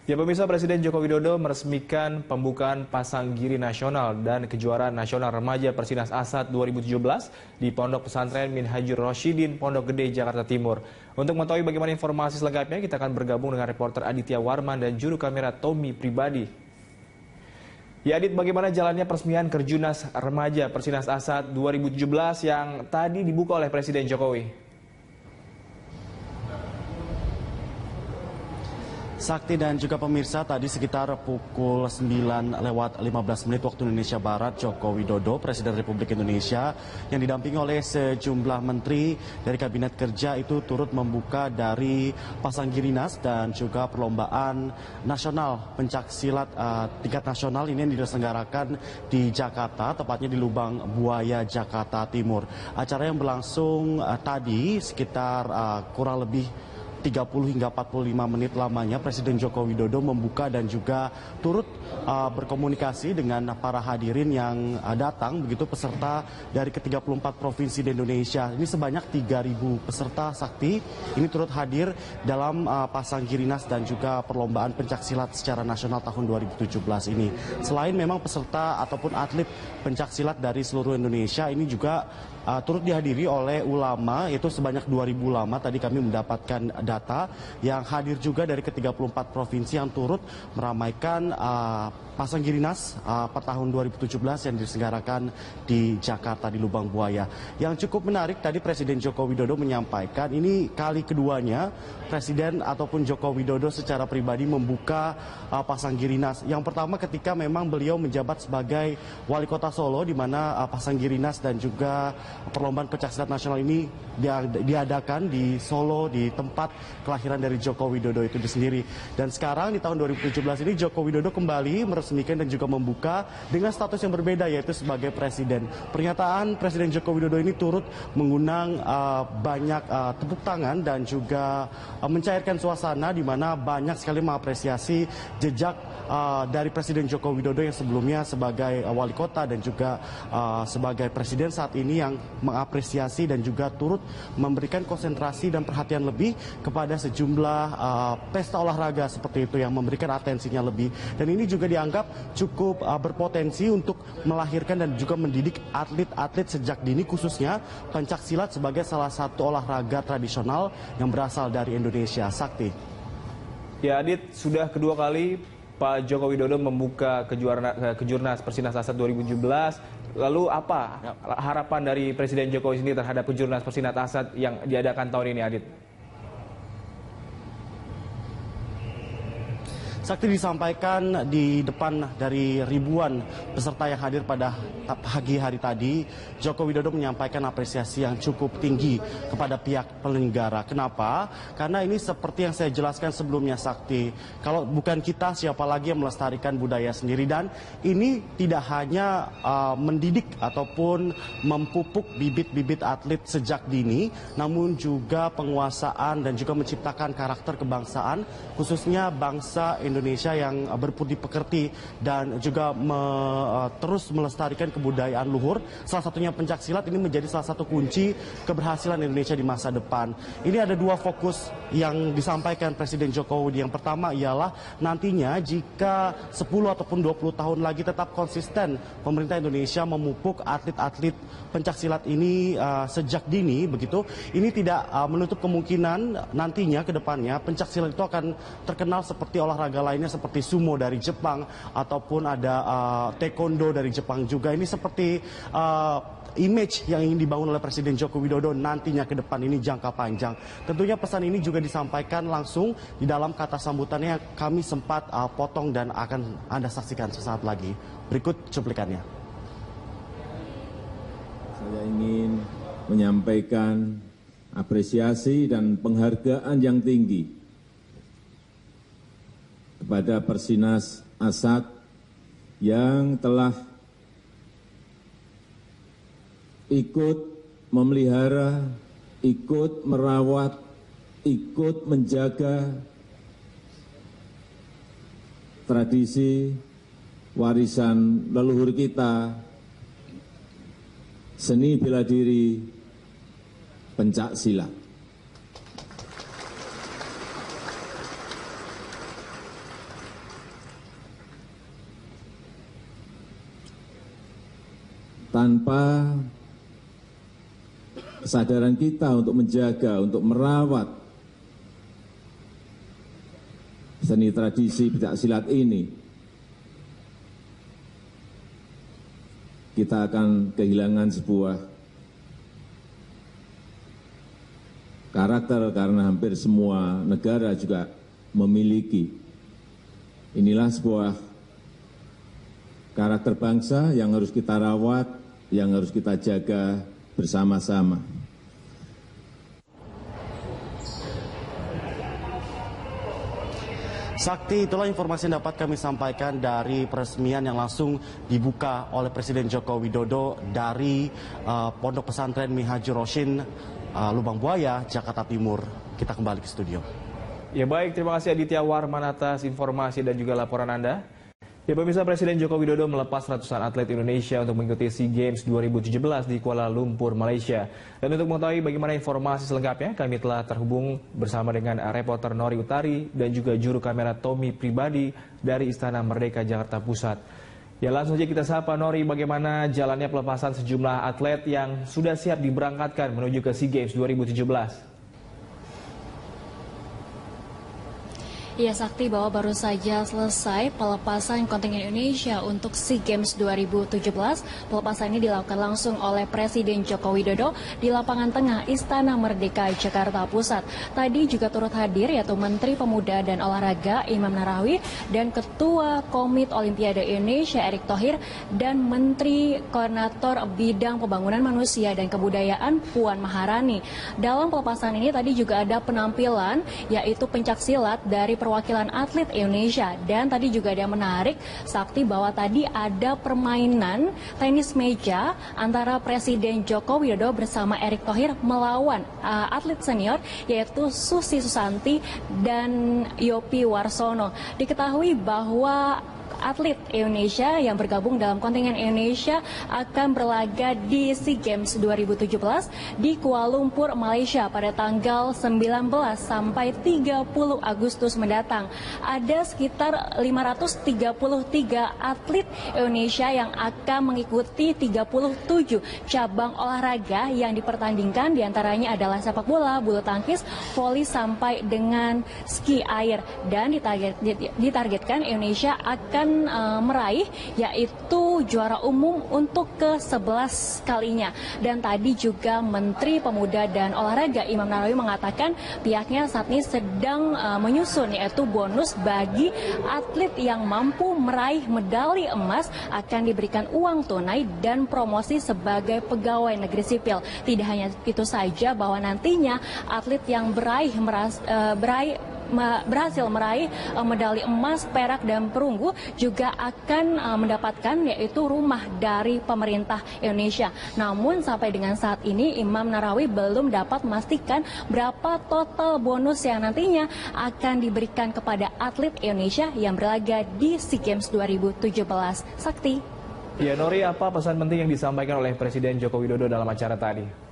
Ya pemirsa, Presiden Joko Widodo meresmikan pembukaan Pasanggiri Nasional dan Kejuaraan Nasional Remaja Persinas Asad 2017 di Pondok Pesantren Minhajur Rosyidin, Pondok Gede, Jakarta Timur. Untuk mengetahui bagaimana informasi selengkapnya, kita akan bergabung dengan reporter Aditya Warman dan juru kamera Tommy Pribadi. Ya Adit, bagaimana jalannya peresmian Kerjunas Remaja Persinas Asad 2017 yang tadi dibuka oleh Presiden Jokowi? Sakti dan juga pemirsa, tadi sekitar pukul 9:15 waktu Indonesia Barat, Joko Widodo, Presiden Republik Indonesia, yang didampingi oleh sejumlah menteri dari Kabinet Kerja itu turut membuka dari Pasanggirinas dan juga perlombaan nasional pencaksilat tingkat nasional ini yang diselenggarakan di Jakarta, tepatnya di Lubang Buaya, Jakarta Timur. Acara yang berlangsung tadi sekitar kurang lebih 30 hingga 45 menit lamanya, Presiden Joko Widodo membuka dan juga turut berkomunikasi dengan para hadirin yang datang, begitu peserta dari ke-34 provinsi di Indonesia. Ini sebanyak 3.000 peserta, Sakti. Ini turut hadir dalam Pasanggirinas dan juga perlombaan pencaksilat secara nasional tahun 2017 ini. Selain memang peserta ataupun atlet pencaksilat dari seluruh Indonesia, ini juga turut dihadiri oleh ulama, yaitu sebanyak 2.000 ulama. Tadi kami mendapatkan data yang hadir juga dari ke-34 provinsi yang turut meramaikan Pasanggirinas per tahun 2017 yang diselenggarakan di Jakarta di Lubang Buaya. Yang cukup menarik, tadi Presiden Joko Widodo menyampaikan ini kali keduanya Presiden ataupun Joko Widodo secara pribadi membuka Pasanggirinas. Yang pertama ketika memang beliau menjabat sebagai Wali Kota Solo, di mana Pasanggirinas dan juga perlombaan pencaksilat nasional ini diadakan di Solo, di tempat kelahiran dari Joko Widodo itu sendiri. Dan sekarang di tahun 2017 ini Joko Widodo kembali meresmikan dan juga membuka dengan status yang berbeda, yaitu sebagai Presiden. Pernyataan Presiden Joko Widodo ini turut mengundang banyak tepuk tangan dan juga mencairkan suasana, di mana banyak sekali mengapresiasi jejak dari Presiden Joko Widodo yang sebelumnya sebagai wali kota dan juga sebagai Presiden saat ini, yang mengapresiasi dan juga turut memberikan konsentrasi dan perhatian lebih kepada sejumlah pesta olahraga seperti itu, yang memberikan atensinya lebih. Dan ini juga dianggap cukup berpotensi untuk melahirkan dan juga mendidik atlet-atlet sejak dini, khususnya pencaksilat sebagai salah satu olahraga tradisional yang berasal dari Indonesia. Sakti. Ya Adit, sudah kedua kali Pak Joko Widodo membuka Kejurnas Persinas Asad 2017. Lalu apa harapan dari Presiden Jokowi sendiri terhadap Kejurnas Persinas Asad yang diadakan tahun ini, Adit? Sakti, disampaikan di depan dari ribuan peserta yang hadir pada pagi hari tadi, Joko Widodo menyampaikan apresiasi yang cukup tinggi kepada pihak penyelenggara. Kenapa? Karena ini seperti yang saya jelaskan sebelumnya, Sakti. Kalau bukan kita, siapa lagi yang melestarikan budaya sendiri? Dan ini tidak hanya mendidik ataupun memupuk bibit-bibit atlet sejak dini, namun juga penguasaan dan juga menciptakan karakter kebangsaan, khususnya bangsa Indonesia yang berbudi pekerti dan juga terus melestarikan kebudayaan luhur. Salah satunya pencaksilat ini menjadi salah satu kunci keberhasilan Indonesia di masa depan. Ini ada dua fokus yang disampaikan Presiden Jokowi. Yang pertama ialah nantinya jika 10 ataupun 20 tahun lagi tetap konsisten pemerintah Indonesia memupuk atlet-atlet pencaksilat ini sejak dini, begitu, ini tidak menutup kemungkinan nantinya ke depannya pencaksilat itu akan terkenal seperti olahraga lainnya, seperti sumo dari Jepang ataupun ada taekwondo dari Jepang juga. Ini seperti image yang ingin dibangun oleh Presiden Joko Widodo nantinya ke depan ini jangka panjang. Tentunya pesan ini juga disampaikan langsung di dalam kata sambutannya yang kami sempat potong dan akan Anda saksikan sesaat lagi. Berikut cuplikannya. Saya ingin menyampaikan apresiasi dan penghargaan yang tinggi kepada Persinas Asad yang telah ikut memelihara, ikut merawat, ikut menjaga tradisi warisan leluhur kita, seni bela diri, pencaksilat. tanpa kesadaran kita untuk menjaga, untuk merawat seni tradisi pencaksilat ini, kita akan kehilangan sebuah karakter karena hampir semua negara juga memiliki. Inilah sebuah karakter bangsa yang harus kita rawat, yang harus kita jaga bersama-sama. Sakti, itulah informasi yang dapat kami sampaikan dari peresmian yang langsung dibuka oleh Presiden Joko Widodo dari Pondok Pesantren Minhajur Roshidin, Lubang Buaya, Jakarta Timur. Kita kembali ke studio. Ya baik, terima kasih Aditya Warman atas informasi dan juga laporan Anda. Ya pemirsa, Presiden Joko Widodo melepas ratusan atlet Indonesia untuk mengikuti SEA Games 2017 di Kuala Lumpur, Malaysia. Dan untuk mengetahui bagaimana informasi selengkapnya, kami telah terhubung bersama dengan reporter Nori Utari dan juga juru kamera Tommy Pribadi dari Istana Merdeka, Jakarta Pusat. Ya langsung saja kita sapa Nori, bagaimana jalannya pelepasan sejumlah atlet yang sudah siap diberangkatkan menuju ke SEA Games 2017? Ya Sakti, bahwa baru saja selesai pelepasan kontingen Indonesia untuk SEA Games 2017. Pelepasan ini dilakukan langsung oleh Presiden Joko Widodo di lapangan tengah Istana Merdeka, Jakarta Pusat. Tadi juga turut hadir yaitu Menteri Pemuda dan Olahraga Imam Nahrawi dan Ketua Komite Olimpiade Indonesia Erick Thohir dan Menteri Koordinator Bidang Pembangunan Manusia dan Kebudayaan Puan Maharani. Dalam pelepasan ini tadi juga ada penampilan yaitu pencaksilat dari perwakilan atlet Indonesia, dan tadi juga ada yang menarik Sakti bahwa tadi ada permainan tenis meja antara Presiden Joko Widodo bersama Erick Thohir melawan atlet senior yaitu Susi Susanti dan Yopi Warsono. Diketahui bahwa atlet Indonesia yang bergabung dalam kontingen Indonesia akan berlaga di SEA Games 2017 di Kuala Lumpur, Malaysia pada tanggal 19 sampai 30 Agustus mendatang. Ada sekitar 533 atlet Indonesia yang akan mengikuti 37 cabang olahraga yang dipertandingkan, diantaranya adalah sepak bola, bulu tangkis, voli sampai dengan ski air, dan ditargetkan Indonesia akan meraih yaitu juara umum untuk ke-11 kalinya. Dan tadi juga Menteri Pemuda dan Olahraga Imam Nahrawi mengatakan pihaknya saat ini sedang menyusun yaitu bonus bagi atlet yang mampu meraih medali emas, akan diberikan uang tunai dan promosi sebagai pegawai negeri sipil. Tidak hanya itu saja, bahwa nantinya atlet yang berhasil meraih medali emas, perak, dan perunggu juga akan mendapatkan yaitu rumah dari pemerintah Indonesia. Namun sampai dengan saat ini Imam Nahrawi belum dapat memastikan berapa total bonus yang nantinya akan diberikan kepada atlet Indonesia yang berlaga di SEA Games 2017. Sakti. Ya Nori, apa pesan penting yang disampaikan oleh Presiden Joko Widodo dalam acara tadi?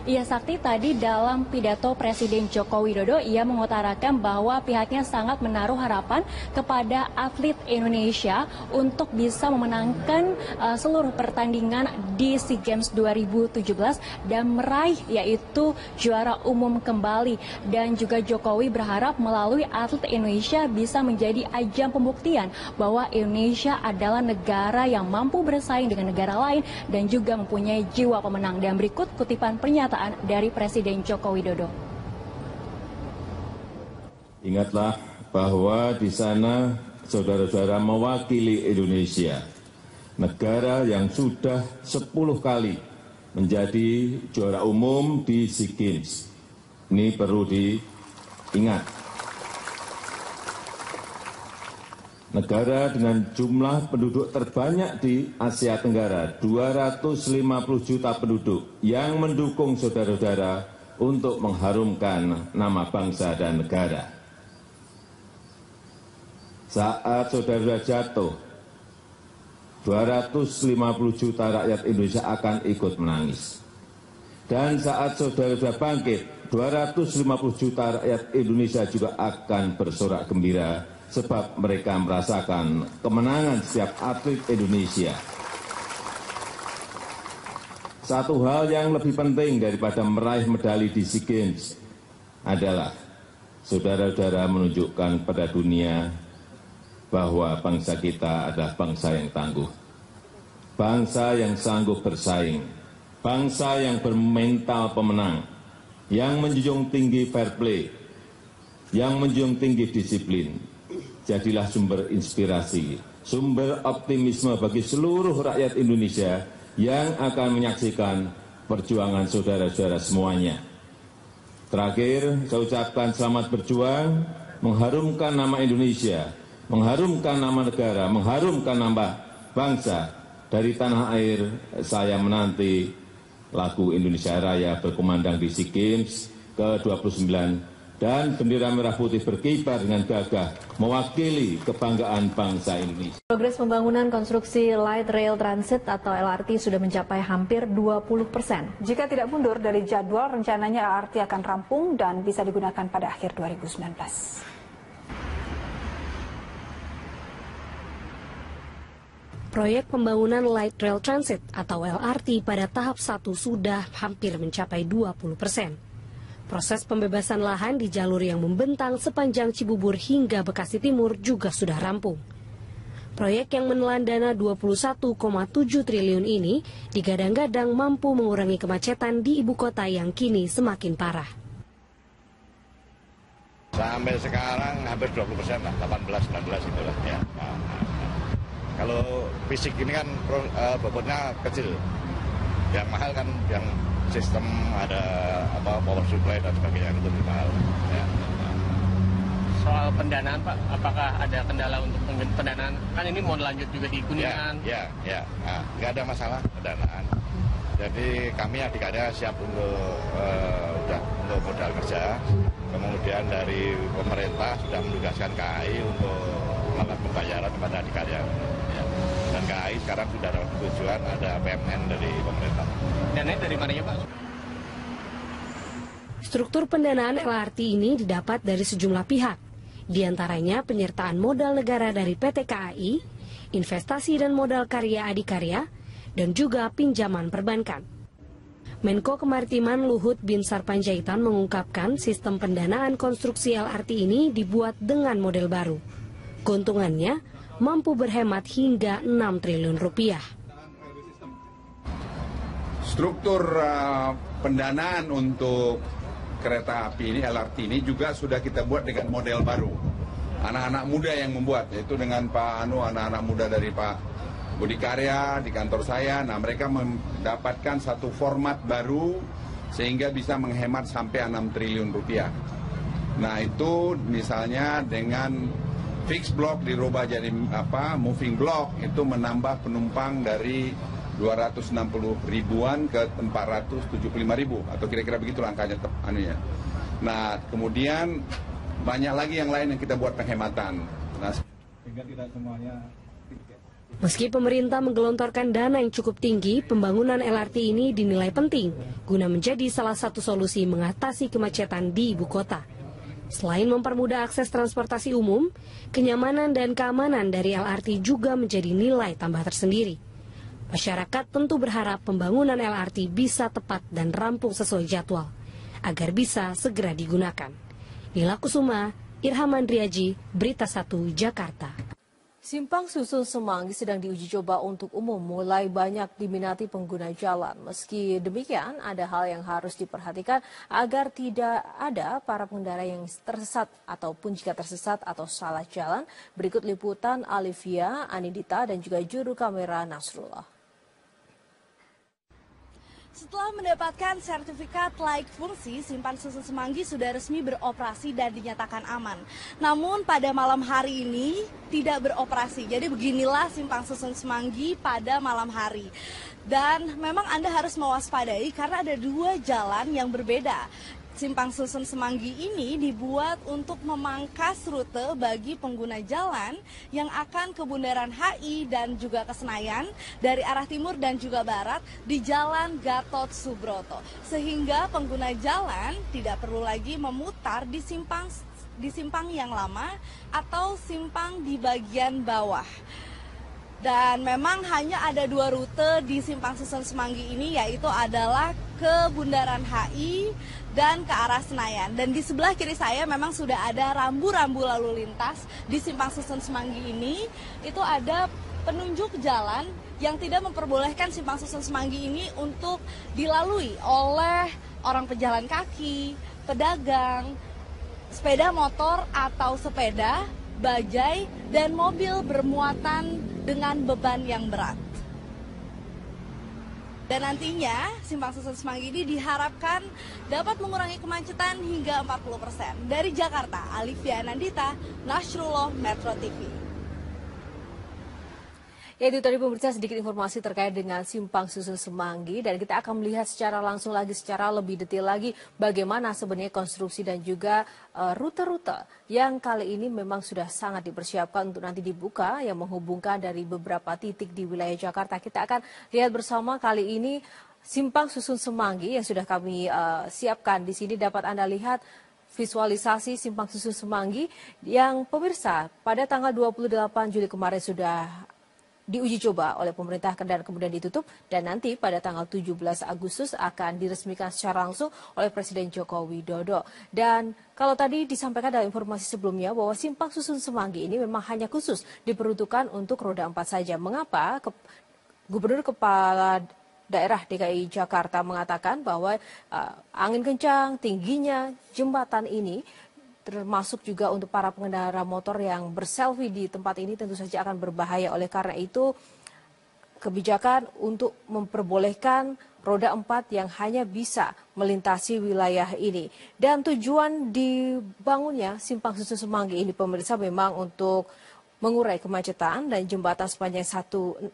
Iya Sakti, tadi dalam pidato Presiden Joko Widodo ia mengutarakan bahwa pihaknya sangat menaruh harapan kepada atlet Indonesia untuk bisa memenangkan seluruh pertandingan di SEA Games 2017 dan meraih yaitu juara umum kembali. Dan juga Jokowi berharap melalui atlet Indonesia bisa menjadi ajang pembuktian bahwa Indonesia adalah negara yang mampu bersaing dengan negara lain dan juga mempunyai jiwa pemenang. Dan berikut kutipan pernyataan dari Presiden Joko Widodo. Ingatlah bahwa di sana saudara-saudara mewakili Indonesia, negara yang sudah 10 kali menjadi juara umum di SEA Games. Ini perlu diingat. Negara dengan jumlah penduduk terbanyak di Asia Tenggara, 250 juta penduduk yang mendukung saudara-saudara untuk mengharumkan nama bangsa dan negara. Saat saudara jatuh, 250 juta rakyat Indonesia akan ikut menangis. Dan saat saudara bangkit, 250 juta rakyat Indonesia juga akan bersorak gembira sebab mereka merasakan kemenangan setiap atlet Indonesia. Satu hal yang lebih penting daripada meraih medali di SEA Games adalah saudara-saudara menunjukkan pada dunia bahwa bangsa kita adalah bangsa yang tangguh, bangsa yang sanggup bersaing, bangsa yang bermental pemenang, yang menjunjung tinggi fair play, yang menjunjung tinggi disiplin. Jadilah sumber inspirasi, sumber optimisme bagi seluruh rakyat Indonesia yang akan menyaksikan perjuangan saudara-saudara semuanya. Terakhir, saya ucapkan selamat berjuang, mengharumkan nama Indonesia, mengharumkan nama negara, mengharumkan nama bangsa. Dari tanah air, saya menanti lagu Indonesia Raya berkumandang di SEA Games ke-29 dan bendera merah putih berkibar dengan gagah mewakili kebanggaan bangsa Indonesia. Progres pembangunan konstruksi Light Rail Transit atau LRT sudah mencapai hampir 20%. Jika tidak mundur dari jadwal, rencananya LRT akan rampung dan bisa digunakan pada akhir 2019. Proyek pembangunan Light Rail Transit atau LRT pada tahap 1 sudah hampir mencapai 20%. Proses pembebasan lahan di jalur yang membentang sepanjang Cibubur hingga Bekasi Timur juga sudah rampung. Proyek yang menelan dana 21,7 triliun ini digadang-gadang mampu mengurangi kemacetan di ibu kota yang kini semakin parah. Sampai sekarang hampir 20% lah, 18-19 itulah ya. Kalau fisik ini kan bobotnya kecil, yang mahal kan yang sistem ada power supply dan sebagainya itu lebih mahal. Ya. Soal pendanaan Pak, apakah ada kendala untuk pendanaan? Kan ini mau lanjut juga di Kuningan. Ya, nah, nggak ada masalah pendanaan. Jadi kami adik-adik siap untuk modal kerja. Kemudian dari pemerintah sudah menugaskan KAI untuk melakukan pembayaran kepada adik-adik. Ya. Dan KAI sekarang sudah dapat tujuan ada PMN dari pemerintah. Dananya dari mananya Pak? Struktur pendanaan LRT ini didapat dari sejumlah pihak, di antaranya penyertaan modal negara dari PT KAI, investasi dan modal karya adikarya, dan juga pinjaman perbankan. Menko Kemaritiman Luhut Binsar Panjaitan mengungkapkan sistem pendanaan konstruksi LRT ini dibuat dengan model baru. Keuntungannya mampu berhemat hingga 6 triliun rupiah. Struktur pendanaan untuk kereta api ini, LRT ini juga sudah kita buat dengan model baru. Anak-anak muda yang membuat, yaitu dengan anak-anak muda dari Pak Budi Karya di kantor saya. Nah, mereka mendapatkan satu format baru sehingga bisa menghemat sampai 6 triliun rupiah. Nah, itu misalnya dengan fixed block dirubah jadi moving block, itu menambah penumpang dari 260 ribuan ke 475 ribu atau kira-kira begitu angkanya anunya. Nah, kemudian banyak lagi yang lain yang kita buat penghematan. Nah, sehingga tidak semuanya. Meski pemerintah menggelontorkan dana yang cukup tinggi, pembangunan LRT ini dinilai penting guna menjadi salah satu solusi mengatasi kemacetan di ibu kota. Selain mempermudah akses transportasi umum, kenyamanan dan keamanan dari LRT juga menjadi nilai tambah tersendiri. Masyarakat tentu berharap pembangunan LRT bisa tepat dan rampung sesuai jadwal, agar bisa segera digunakan. Nila Kusuma, Irham Andriaji, Berita 1, Jakarta. Simpang Susun Semanggi sedang diuji coba untuk umum, mulai banyak diminati pengguna jalan. Meski demikian, ada hal yang harus diperhatikan agar tidak ada para pengendara yang tersesat ataupun jika tersesat atau salah jalan. Berikut liputan Alivia, Anindita, dan juga juru kamera Nasrullah. Setelah mendapatkan sertifikat layak fungsi, Simpang Susun Semanggi sudah resmi beroperasi dan dinyatakan aman. Namun pada malam hari ini tidak beroperasi. Jadi beginilah Simpang Susun Semanggi pada malam hari. Dan memang Anda harus mewaspadai karena ada dua jalan yang berbeda. Simpang Susun Semanggi ini dibuat untuk memangkas rute bagi pengguna jalan yang akan ke Bundaran HI dan juga ke Senayan dari arah timur dan juga barat di Jalan Gatot Subroto. Sehingga pengguna jalan tidak perlu lagi memutar di di simpang yang lama atau simpang di bagian bawah. Dan memang hanya ada 2 rute di Simpang Susun Semanggi ini, yaitu adalah ke Bundaran HI dan ke arah Senayan. Dan di sebelah kiri saya memang sudah ada rambu-rambu lalu lintas di Simpang Susun Semanggi ini. Itu ada penunjuk jalan yang tidak memperbolehkan Simpang Susun Semanggi ini untuk dilalui oleh orang pejalan kaki, pedagang, sepeda motor atau sepeda, bajai, dan mobil bermuatan dengan beban yang berat. Dan nantinya Simpang Susun Semanggi ini diharapkan dapat mengurangi kemacetan hingga 40%. Dari Jakarta, Alivia Nandita, Nasrullah, Metro TV. Ya, itu tadi pemirsa sedikit informasi terkait dengan Simpang Susun Semanggi, dan kita akan melihat secara langsung lagi, secara lebih detail lagi bagaimana sebenarnya konstruksi dan juga rute-rute yang kali ini memang sudah sangat dipersiapkan untuk nanti dibuka, yang menghubungkan dari beberapa titik di wilayah Jakarta. Kita akan lihat bersama kali ini Simpang Susun Semanggi yang sudah kami siapkan. Di sini dapat Anda lihat visualisasi Simpang Susun Semanggi yang pemirsa pada tanggal 28 Juli kemarin sudah diuji coba oleh pemerintah dan kemudian ditutup, dan nanti pada tanggal 17 Agustus akan diresmikan secara langsung oleh Presiden Joko Widodo. Dan kalau tadi disampaikan dalam informasi sebelumnya bahwa Simpang Susun Semanggi ini memang hanya khusus diperuntukkan untuk roda 4 saja. Mengapa? Gubernur Kepala Daerah DKI Jakarta mengatakan bahwa angin kencang, tingginya jembatan ini, termasuk juga untuk para pengendara motor yang berselfie di tempat ini tentu saja akan berbahaya. Oleh karena itu, kebijakan untuk memperbolehkan roda 4 yang hanya bisa melintasi wilayah ini. Dan tujuan dibangunnya Simpang Susun Semanggi ini pemirsa memang untuk mengurai kemacetan, dan jembatan sepanjang 1,6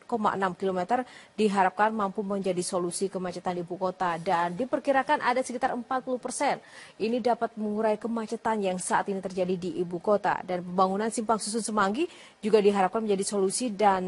km diharapkan mampu menjadi solusi kemacetan di ibu kota, dan diperkirakan ada sekitar 40% ini dapat mengurai kemacetan yang saat ini terjadi di ibu kota. Dan pembangunan Simpang Susun Semanggi juga diharapkan menjadi solusi dan